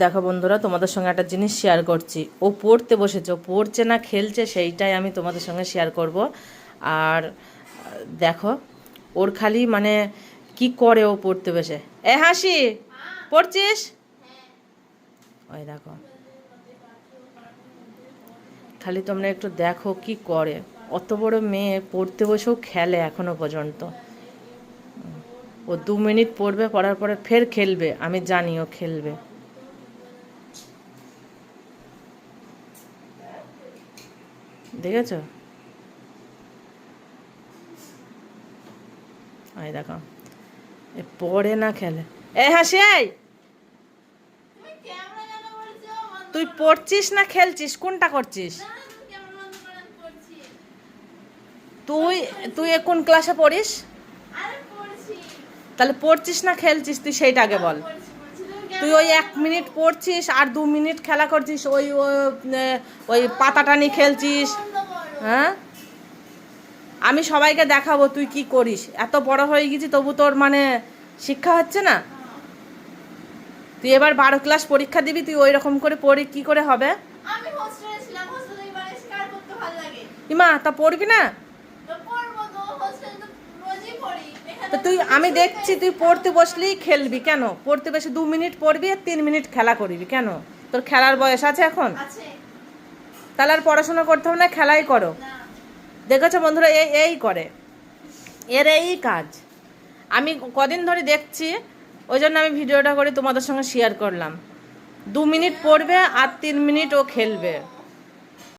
দেখো বন্ধুরা, তোমাদের সঙ্গে একটা জিনিস শেয়ার করছি। ও পড়তে বসেছে, ও পড়ছে না খেলছে সেইটাই আমি তোমাদের সঙ্গে শেয়ার করব। আর দেখো, ওর খালি মানে কি করে ও পড়তে বসে। হাসি, পড়ছিস? ওই দেখো, খালি তোমরা একটু দেখো কি করে। অত বড় মেয়ে পড়তে বসেও খেলে এখনো পর্যন্ত। ও 2 মিনিট পড়বে, পড়ার পরে ফের খেলবে। আমি জানি ও খেলবে। দেখেছো? ওই দেখো, এ পড়ে না খেলে। হাসি, তুই পড়ছিস না খেলছিস, কোনটা করছিস? তুই তুই কোন ক্লাসে পড়িস? তাহলে পড়ছিস না খেলছিস তুই সেইটা আগে বল। তুই ওই 1 মিনিট পড়ছিস আর 2 মিনিট খেলা করছিস, ওই ওই পাতাটা নিয়ে খেলছিস। হ্যাঁ, আমি সবাইকে দেখাবো তুই কি করিস। এত বড় হয়ে গেছি তবু তোর মানে শিক্ষা হচ্ছে না। তুই এবার 12 ক্লাস পরীক্ষা দিবি, তুই ওই রকম করে পড়ি কি করে হবে? আমি হোস্টেলে ছিলাম, হোস্টেলে এবারে স্কার করতে ভালো লাগে। ইমা, তা পড়বি না? তো পড়বো তো, হোস্টেলে তো রোজই পড়ি। তো তুই, আমি দেখছি তুই পড়তে বসলেই খেলবি কেন? পড়তে বসে 2 মিনিট পড়বি আর 3 মিনিট খেলা করবি কেন? তোর খেলার বয়স আছে এখন? আছে তাহলে আর পড়াশোনা করতে হবে না, খেলাই করো। না? দেখেছো বন্ধুরা, এই এই করে, এর এই কাজ। আমি কদিন ধরে দেখছি, ওই জন্য আমি ভিডিওটা করে তোমাদের সঙ্গে শেয়ার করলাম। 2 মিনিট পড়বে আর 3 মিনিট ও খেলবে।